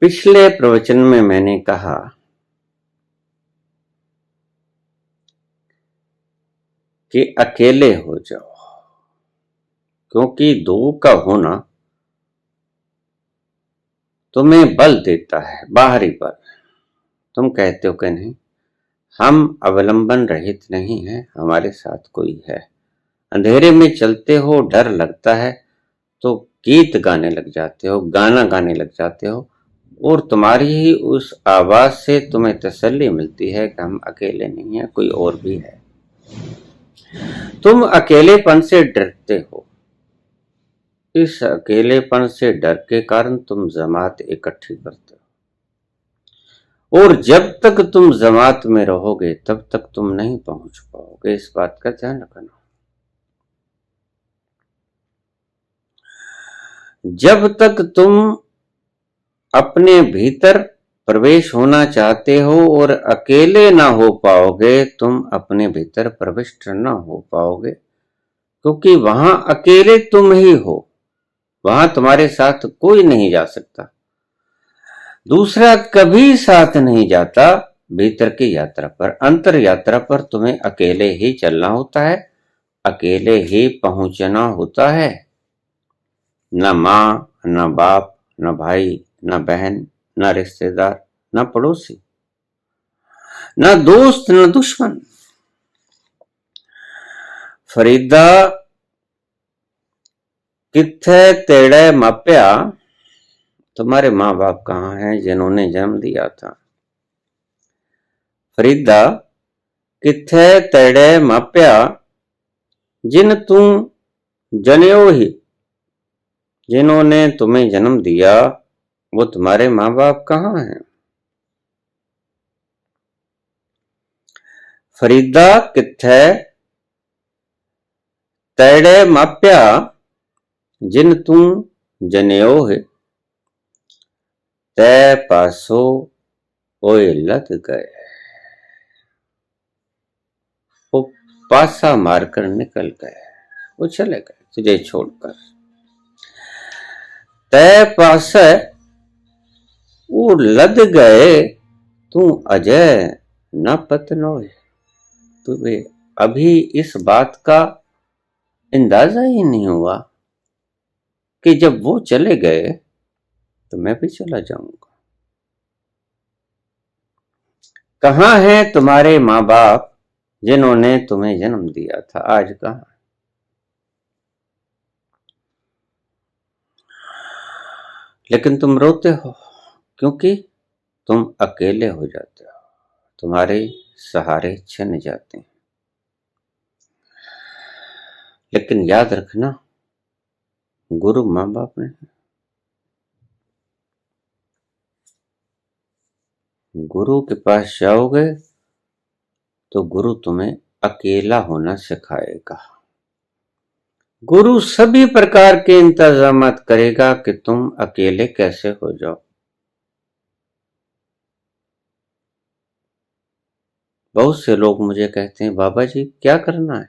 पिछले प्रवचन में मैंने कहा कि अकेले हो जाओ, क्योंकि दो का होना तुम्हें बल देता है, बाहरी बल। तुम कहते हो कि नहीं, हम अवलंबन रहित नहीं हैं, हमारे साथ कोई है। अंधेरे में चलते हो, डर लगता है तो गीत गाने लग जाते हो, गाना गाने लग जाते हो, और तुम्हारी ही उस आवाज से तुम्हें तसल्ली मिलती है कि हम अकेले नहीं हैं, कोई और भी है। तुम अकेलेपन से डरते हो। इस अकेलेपन से डर के कारण तुम जमात इकट्ठी करते हो, और जब तक तुम जमात में रहोगे तब तक तुम नहीं पहुंच पाओगे। इस बात का ध्यान रखना। जब तक तुम अपने भीतर प्रवेश होना चाहते हो और अकेले ना हो पाओगे, तुम अपने भीतर प्रविष्ट ना हो पाओगे, क्योंकि वहां अकेले तुम ही हो, वहां तुम्हारे साथ कोई नहीं जा सकता, दूसरा कभी साथ नहीं जाता। भीतर की यात्रा पर, अंतर यात्रा पर तुम्हें अकेले ही चलना होता है, अकेले ही पहुंचना होता है। न माँ, न बाप, न भाई, न बहन, न रिश्तेदार, न पड़ोसी, न दोस्त, न दुश्मन। फरीदा कित्थे तेड़े माप्या, तुम्हारे माँ बाप कहाँ हैं जिन्होंने जन्म दिया था। फरीदा कित्थे तेड़े माप्या, जिन तू जनियो ही, जिन्होंने तुम्हें जन्म दिया वो तुम्हारे माँ बाप कहाँ हैं। फरीदा कित्थे तेड़े माप्या, जिन तू जनियो है, तै पासो ओए लद गए। वो पासा मारकर निकल गए, वो चले गए तुझे छोड़कर। तै पासे वो लद गए, तू अजय न पतनोए। तुम्हें अभी इस बात का अंदाजा ही नहीं हुआ कि जब वो चले गए तो मैं भी चला जाऊंगा। कहाँ हैं तुम्हारे माँ बाप जिन्होंने तुम्हें जन्म दिया था, आज कहाँ। लेकिन तुम रोते हो क्योंकि तुम अकेले हो जाते हो, तुम्हारे सहारे छिन जाते हैं। लेकिन याद रखना, गुरु माँ बाप नहीं, गुरु के पास जाओगे तो गुरु तुम्हें अकेला होना सिखाएगा। गुरु सभी प्रकार के इंतजाम करेगा कि तुम अकेले कैसे हो जाओ। बहुत से लोग मुझे कहते हैं, बाबा जी क्या करना है।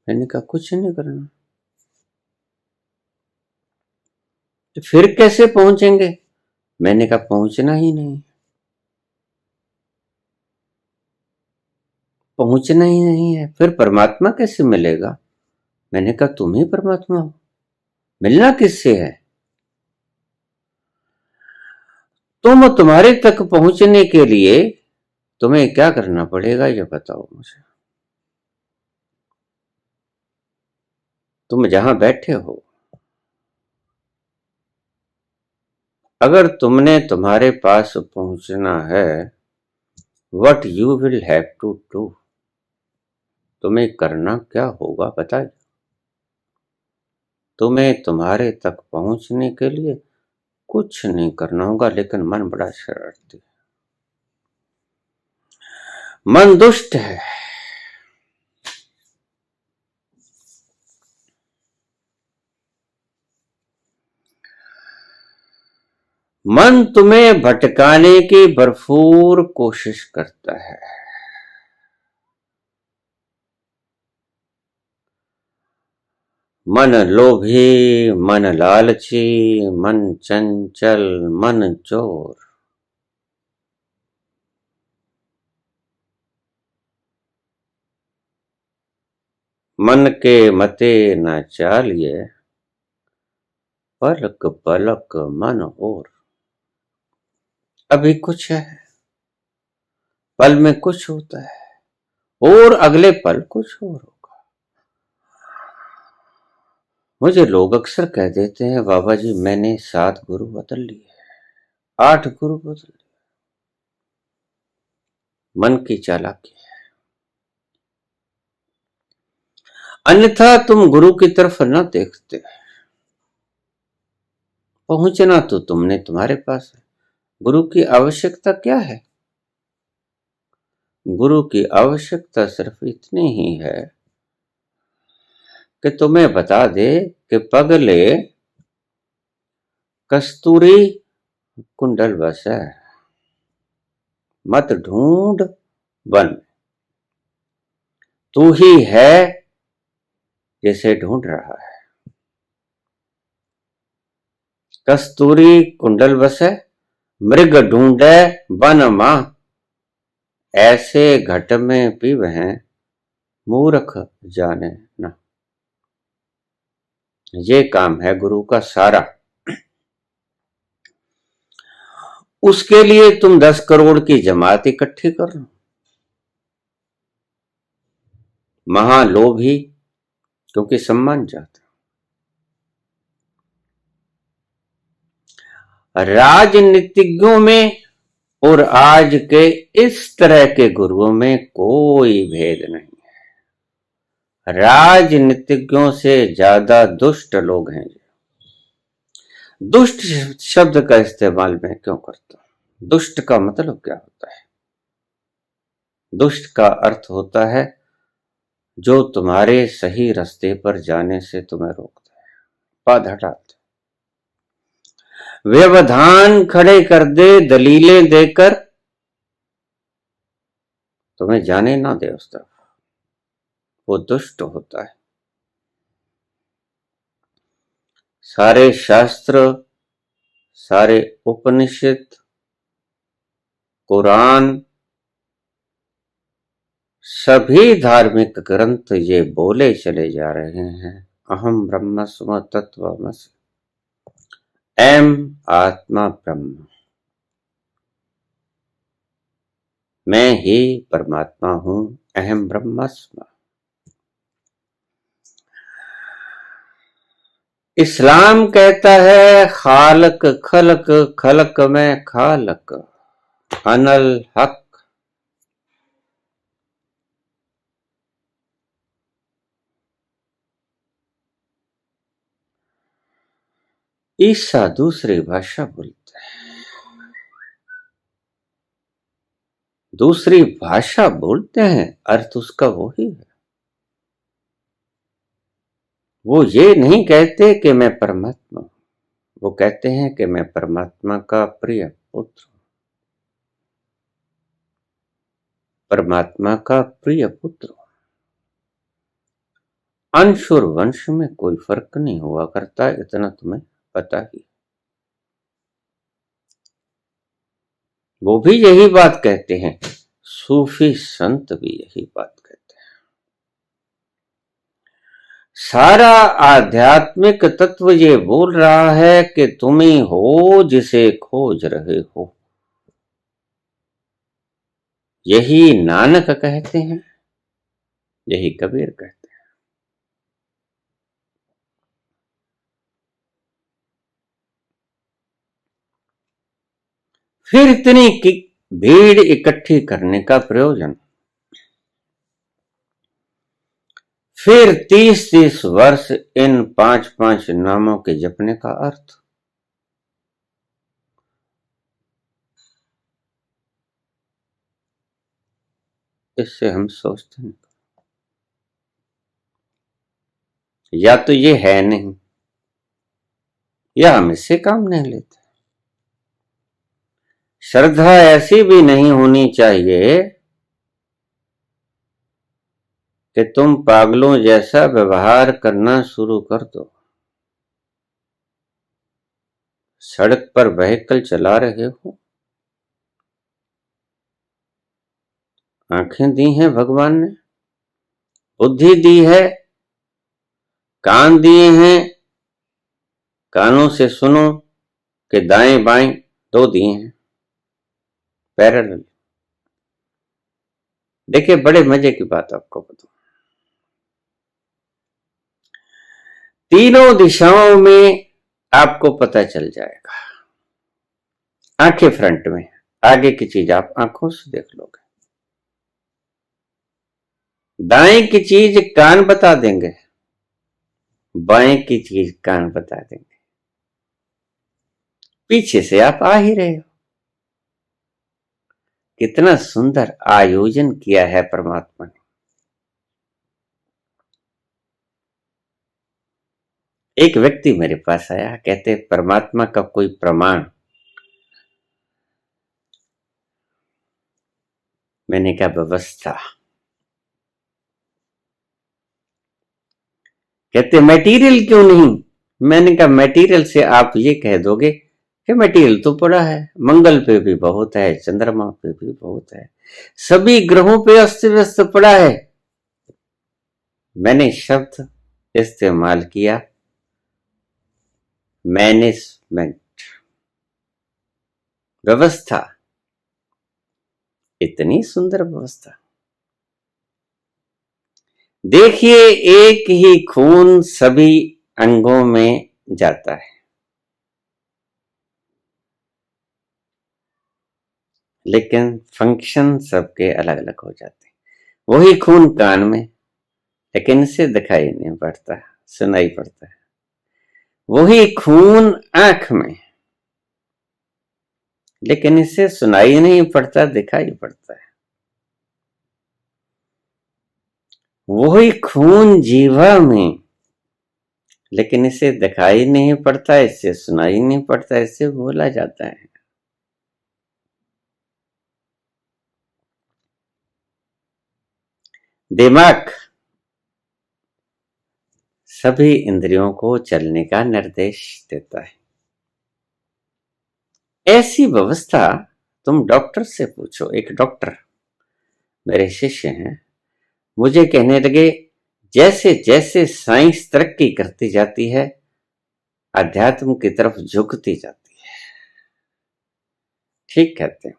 मैंने कहा कुछ नहीं करना। तो फिर कैसे पहुंचेंगे। मैंने कहा पहुंचना ही नहीं, पहुंचना ही नहीं है, फिर परमात्मा कैसे मिलेगा। मैंने कहा तुम ही परमात्मा हो, मिलना किससे है। तुम तुम्हारे तक पहुंचने के लिए तुम्हें क्या करना पड़ेगा ये बताओ मुझे। तुम जहां बैठे हो, अगर तुमने तुम्हारे पास पहुंचना है, what you will have to do, तुम्हें करना क्या होगा बताइए। तुम्हें तुम्हारे तक पहुंचने के लिए कुछ नहीं करना होगा, लेकिन मन बड़ा शरारती है, मन दुष्ट है। मन तुम्हें भटकाने की भरपूर कोशिश करता है। मन लोभी, मन लालची, मन चंचल, मन चोर। मन के मते न चालिए, पलक पलक मन और। अभी कुछ है, पल में कुछ होता है और अगले पल कुछ और होगा। मुझे लोग अक्सर कह देते हैं, बाबा जी मैंने 7 गुरु बदल लिए, 8 गुरु बदल लिए। मन की चालाकी है। अन्यथा तुम गुरु की तरफ न देखते। पहुंचना तो तुमने तुम्हारे पास है। गुरु की आवश्यकता क्या है? गुरु की आवश्यकता सिर्फ इतनी ही है कि तुम्हें बता दे कि पगले कस्तूरी कुंडल बस है, मत ढूंढ बन। तू ही है जिसे ढूंढ रहा है। कस्तूरी कुंडल बसे, मृग ढूंढे बन मां। ऐसे घट में पीव हैं, मूर्ख जाने ना। ये काम है गुरु का सारा। उसके लिए तुम 10 करोड़ की जमात इकट्ठी कर लो। महालोभी, क्योंकि सम्मान चाहता। राजनीतिज्ञों में और आज के इस तरह के गुरुओं में कोई भेद नहीं। राजनीतिज्ञों से ज्यादा दुष्ट लोग हैं। दुष्ट शब्द का इस्तेमाल मैं क्यों करता हूं? दुष्ट का मतलब क्या होता है? दुष्ट का अर्थ होता है जो तुम्हारे सही रास्ते पर जाने से तुम्हें रोकता है, बाधा डालता है, व्यवधान खड़े कर दे, दलीलें देकर तुम्हें जाने ना दे उस तरफ, वो दुष्ट होता है। सारे शास्त्र, सारे उपनिषद, कुरान, सभी धार्मिक ग्रंथ ये बोले चले जा रहे हैं, अहम ब्रह्मस्म तत्वमसि, एम आत्मा ब्रह्म, मैं ही परमात्मा हूं, अहम ब्रह्मस्म। इस्लाम कहता है खालक खलक, खलक में खालक, अनल हक। ईसा दूसरी भाषा बोलता है, दूसरी भाषा बोलते हैं, अर्थ उसका वही है। वो ये नहीं कहते कि मैं परमात्मा हूं, वो कहते हैं कि मैं परमात्मा का प्रिय पुत्र हूं, परमात्मा का प्रिय पुत्र हूं। अंश और वंश में कोई फर्क नहीं हुआ करता, इतना तुम्हें पता ही। वो भी यही बात कहते हैं, सूफी संत भी यही बात कहते हैं। सारा आध्यात्मिक तत्व ये बोल रहा है कि तुम ही हो जिसे खोज रहे हो। यही नानक कहते हैं, यही कबीर कहते हैं। फिर इतनी भीड़ इकट्ठी करने का प्रयोजन? फिर 30-30 वर्ष इन 5-5 नामों के जपने का अर्थ? इससे हम सोचते हैं या तो ये है नहीं, या हम इससे काम नहीं लेते। श्रद्धा ऐसी भी नहीं होनी चाहिए कि तुम पागलों जैसा व्यवहार करना शुरू कर दो। सड़क पर व्हीकल चला रहे हो, आंखें दी हैं भगवान ने, बुद्धि दी है, कान दिए हैं, कानों से सुनो कि दाएं बाएं दो दिए हैं पैरेलल। देखिए बड़े मजे की बात आपको बताऊं, तीनों दिशाओं में आपको पता चल जाएगा। आंखें फ्रंट में, आगे की चीज आप आंखों से देख लोगे, दाएं की चीज कान बता देंगे, बाएं की चीज कान बता देंगे, पीछे से आप आ ही रहे हो। कितना सुंदर आयोजन किया है परमात्मा ने। एक व्यक्ति मेरे पास आया, कहते परमात्मा का कोई प्रमाण। मैंने कहा व्यवस्था। कहते मटेरियल क्यों नहीं? मैंने कहा मटेरियल से आप ये कह दोगे कि मटेरियल तो पड़ा है, मंगल पे भी बहुत है, चंद्रमा पे भी बहुत है, सभी ग्रहों पे अस्त व्यस्त पड़ा है। मैंने शब्द इस्तेमाल किया मैनेजमेंट, व्यवस्था, इतनी सुंदर व्यवस्था। देखिए एक ही खून सभी अंगों में जाता है, लेकिन फंक्शन सबके अलग अलग हो जाते हैं। वही खून कान में, लेकिन इसे दिखाई नहीं पड़ता, सुनाई पड़ता है। वही खून आंख में, लेकिन इसे सुनाई नहीं पड़ता, दिखाई पड़ता है। वही खून जीवा में, लेकिन इसे दिखाई नहीं पड़ता, इससे सुनाई नहीं पड़ता, इससे बोला जाता है। दिमाग सभी इंद्रियों को चलने का निर्देश देता है। ऐसी व्यवस्था तुम डॉक्टर से पूछो। एक डॉक्टर मेरे शिष्य हैं, मुझे कहने लगे जैसे जैसे साइंस तरक्की करती जाती है, अध्यात्म की तरफ झुकती जाती है। ठीक कहते हैं,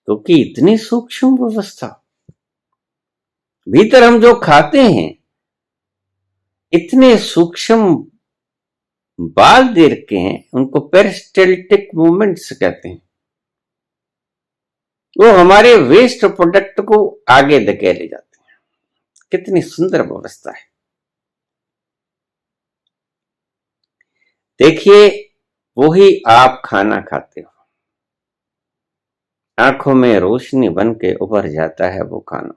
क्योंकि इतनी सूक्ष्म व्यवस्था, भीतर हम जो खाते हैं इतने सूक्ष्म बाल दे रखे हैं, उनको पेरिस्टल्टिक मूवमेंट्स कहते हैं। वो हमारे वेस्ट प्रोडक्ट को आगे धकेले जाते हैं। कितनी सुंदर व्यवस्था है। देखिए वही आप खाना खाते हो, आंखों में रोशनी बन के उभर जाता है वो खाना,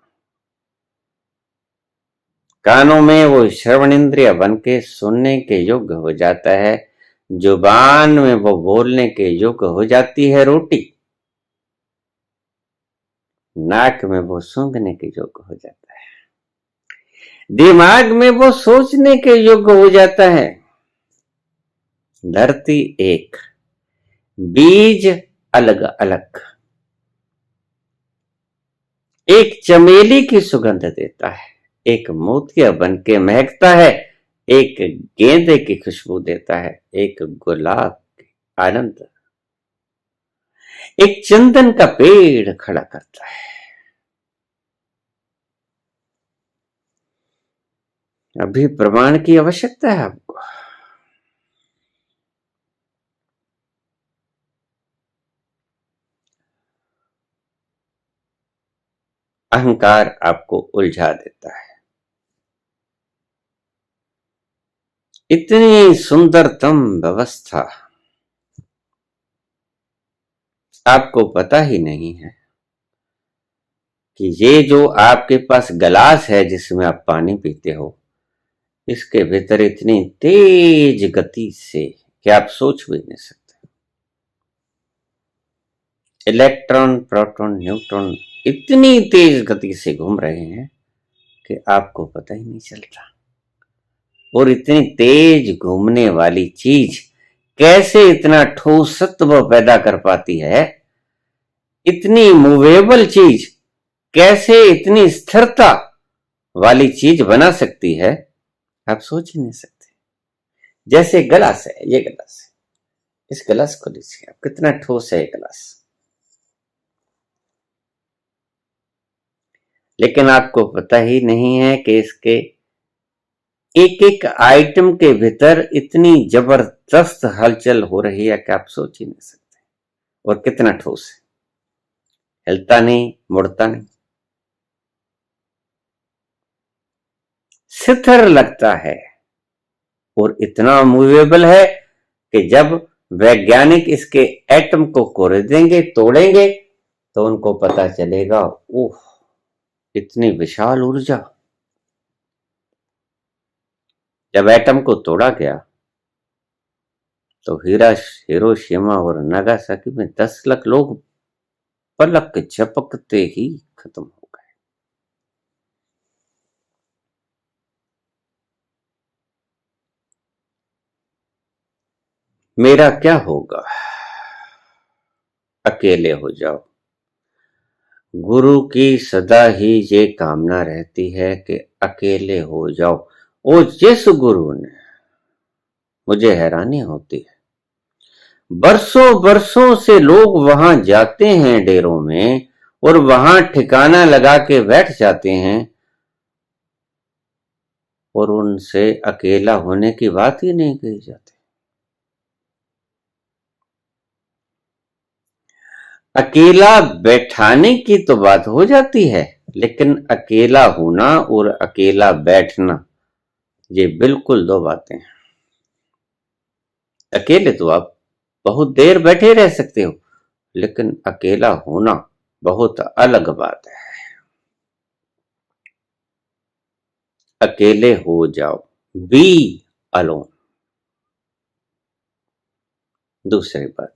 कानों में वो श्रवण इंद्रिय बन के सुनने के योग्य हो जाता है, जुबान में वो बोलने के योग्य हो जाती है रोटी, नाक में वो सूंघने के योग्य हो जाता है, दिमाग में वो सोचने के योग्य हो जाता है। धरती एक, बीज अलग अलग, एक चमेली की सुगंध देता है, एक मोतिया बन के महकता है, एक गेंदे की खुशबू देता है, एक गुलाब की आनंद, एक चंदन का पेड़ खड़ा करता है। अभी प्रमाण की आवश्यकता है आपको। अहंकार आपको उलझा देता है। इतनी सुंदरतम व्यवस्था आपको पता ही नहीं है कि ये जो आपके पास गिलास है जिसमें आप पानी पीते हो, इसके भीतर इतनी तेज गति से कि आप सोच भी नहीं सकते, इलेक्ट्रॉन प्रोटॉन न्यूट्रॉन इतनी तेज गति से घूम रहे हैं, कि आपको पता ही नहीं चलता। और इतनी तेज घूमने वाली चीज कैसे इतना ठोस सत्व पैदा कर पाती है? इतनी मूवेबल चीज कैसे इतनी स्थिरता वाली चीज बना सकती है? आप सोच ही नहीं सकते। जैसे गिलास है, ये गिलास है, इस गिलास को लीजिए आप, कितना ठोस है ये गिलास, लेकिन आपको पता ही नहीं है कि इसके एक एक आइटम के भीतर इतनी जबरदस्त हलचल हो रही है कि आप सोच ही नहीं सकते। और कितना ठोस है, हिलता नहीं, मुड़ता नहीं, स्थिर लगता है। और इतना मूवेबल है कि जब वैज्ञानिक इसके एटम को कोरेदेंगे, तोड़ेंगे, तो उनको पता चलेगा, ओह, इतनी विशाल ऊर्जा। जब एटम को तोड़ा गया तो हिरोशिमा और नागासाकी में 10 लाख लोग पलक झपकते ही खत्म हो गए। मेरा क्या होगा? अकेले हो जाओ। गुरु की सदा ही ये कामना रहती है कि अकेले हो जाओ। और जिस गुरु ने, मुझे हैरानी होती है, बरसों बरसों से लोग वहां जाते हैं डेरों में और वहां ठिकाना लगा के बैठ जाते हैं और उनसे अकेला होने की बात ही नहीं कही जाती। अकेला बैठाने की तो बात हो जाती है, लेकिन अकेला होना और अकेला बैठना, ये बिल्कुल दो बातें हैं। अकेले तो आप बहुत देर बैठे रह सकते हो, लेकिन अकेला होना बहुत अलग बात है। अकेले हो जाओ, बी अलोन। दूसरी बात,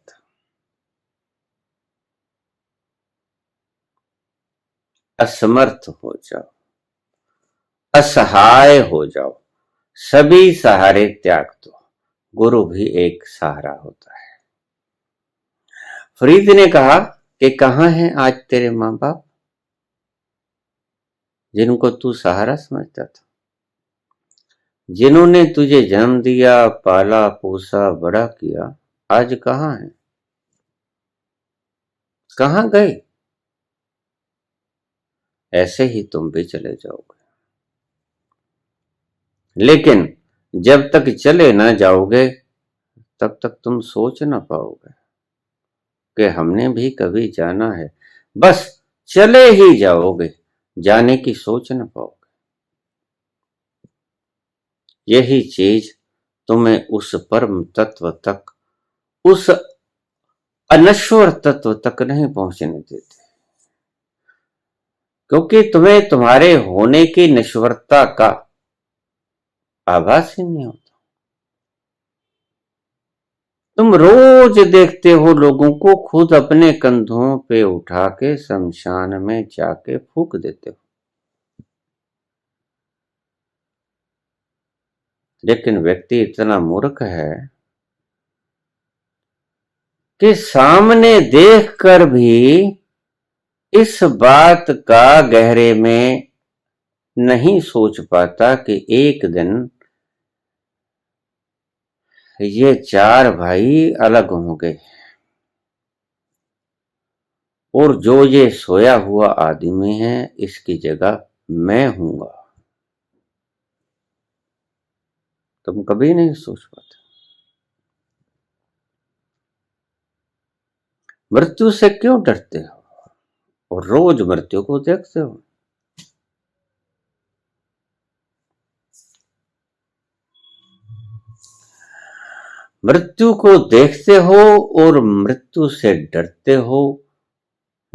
असमर्थ हो जाओ, असहाय हो जाओ, सभी सहारे त्याग दो। गुरु भी एक सहारा होता है। फरीद ने कहा कि कहां हैं आज तेरे मां बाप, जिनको तू सहारा समझता था, जिन्होंने तुझे जन्म दिया, पाला पोसा, बड़ा किया, आज कहां है? कहां गए? ऐसे ही तुम भी चले जाओगे। लेकिन जब तक चले ना जाओगे तब तक तुम सोच ना पाओगे कि हमने भी कभी जाना है। बस चले ही जाओगे, जाने की सोच ना पाओगे। यही चीज तुम्हें उस परम तत्व तक, उस अनश्वर तत्व तक नहीं पहुंचने देते, क्योंकि तुम्हें तुम्हारे होने की नश्वरता का आभास ही नहीं होता। तुम रोज देखते हो लोगों को खुद अपने कंधों पे उठा के शमशान में जाके फूंक देते हो, लेकिन व्यक्ति इतना मूर्ख है कि सामने देखकर भी इस बात का गहरे में नहीं सोच पाता कि एक दिन ये 4 भाई अलग होंगे और जो ये सोया हुआ आदमी है, इसकी जगह मैं हूंगा। तुम कभी नहीं सोच पाते। मृत्यु से क्यों डरते हो और रोज मृत्यु को देखते हो? मृत्यु को देखते हो और मृत्यु से डरते हो,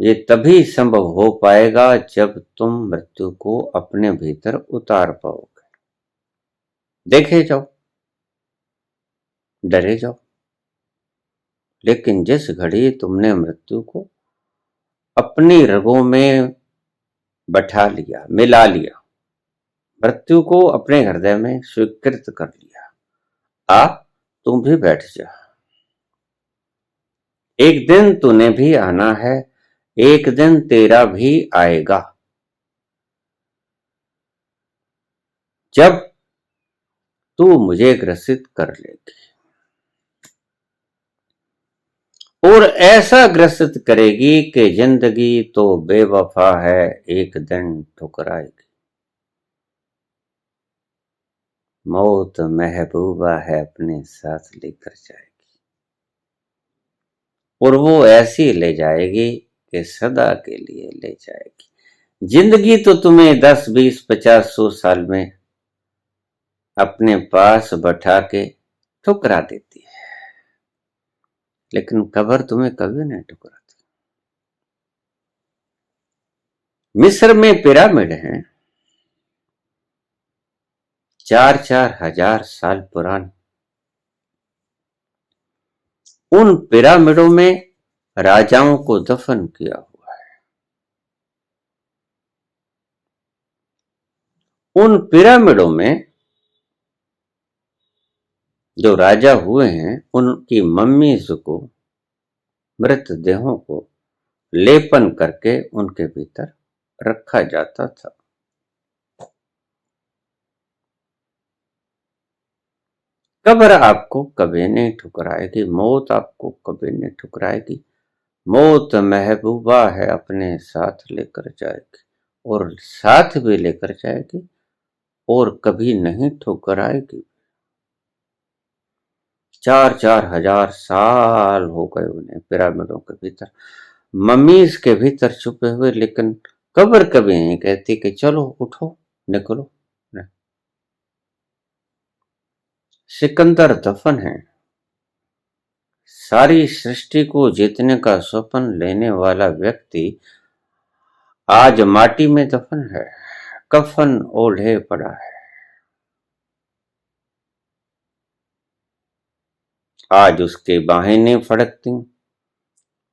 ये तभी संभव हो पाएगा जब तुम मृत्यु को अपने भीतर उतार पाओगे। देखे जाओ, डरे जाओ, लेकिन जिस घड़ी तुमने मृत्यु को अपनी रगों में बैठा लिया, मिला लिया, मृत्यु को अपने हृदय में स्वीकृत कर लिया। आ, तुम भी बैठ जा। एक दिन तूने भी आना है, एक दिन तेरा भी आएगा, जब तू मुझे ग्रसित कर लेगी और ऐसा ग्रसित करेगी कि जिंदगी तो बेवफा है, एक दिन ठुकराएगी। मौत महबूबा है, अपने साथ लेकर जाएगी और वो ऐसी ले जाएगी कि सदा के लिए ले जाएगी। जिंदगी तो तुम्हें 10, 20, 50, 100 साल में अपने पास बैठा के ठुकरा देती है, लेकिन कब्र तुम्हें कभी नहीं ठुकराती। मिस्र में पिरामिड हैं, 4-4 हजार साल पुराने। उन पिरामिडों में राजाओं को दफन किया हुआ है। उन पिरामिडों में जो राजा हुए हैं, उनकी मम्मीज को, मृतदेहों को लेपन करके उनके भीतर रखा जाता था। कब्र आपको कभी नहीं ठुकराएगी, मौत आपको कभी नहीं ठुकराएगी। मौत महबूबा है, अपने साथ लेकर जाएगी और साथ भी लेकर जाएगी और कभी नहीं ठुकराएगी। 4-4 हजार साल हो गए उन्हें पिरामिडों के भीतर, मम्मीज के भीतर छुपे हुए, लेकिन कब्र कभी नहीं कहती कि चलो उठो निकलो। सिकंदर दफन है। सारी सृष्टि को जीतने का स्वप्न लेने वाला व्यक्ति आज माटी में दफन है, कफन ओढ़े पड़ा है। आज उसके बाहें नहीं फड़कती,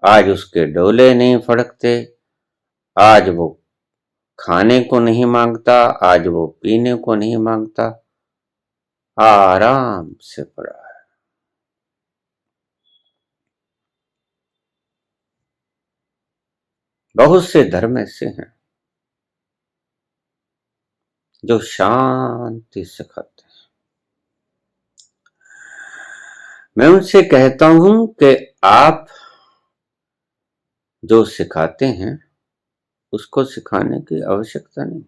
आज उसके डोले नहीं फड़कते, आज वो खाने को नहीं मांगता, आज वो पीने को नहीं मांगता, आराम से पड़ा है। बहुत से धर्म ऐसे हैं जो शांति सिखाते हैं। मैं उनसे कहता हूं कि आप जो सिखाते हैं उसको सिखाने की आवश्यकता नहीं।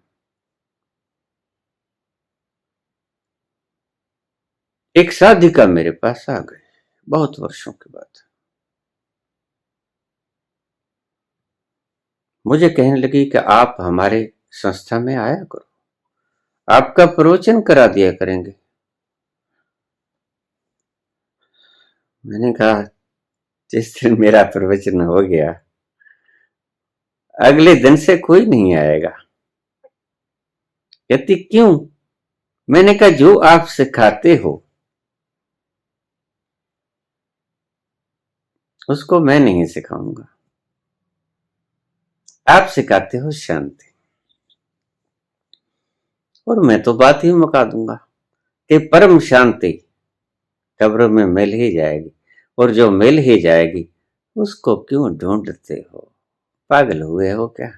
एक साधिका मेरे पास आ गई बहुत वर्षों के बाद। मुझे कहने लगी कि आप हमारे संस्था में आया करो, आपका प्रवचन करा दिया करेंगे। मैंने कहा जिस दिन मेरा प्रवचन हो गया अगले दिन से कोई नहीं आएगा। कहती क्यों? मैंने कहा जो आप सिखाते हो उसको मैं नहीं सिखाऊंगा। आप सिखाते हो शांति, और मैं तो बात ही मुका दूंगा कि परम शांति कब्र में मिल ही जाएगी, और जो मिल ही जाएगी उसको क्यों ढूंढते हो? पागल हुए हो क्या?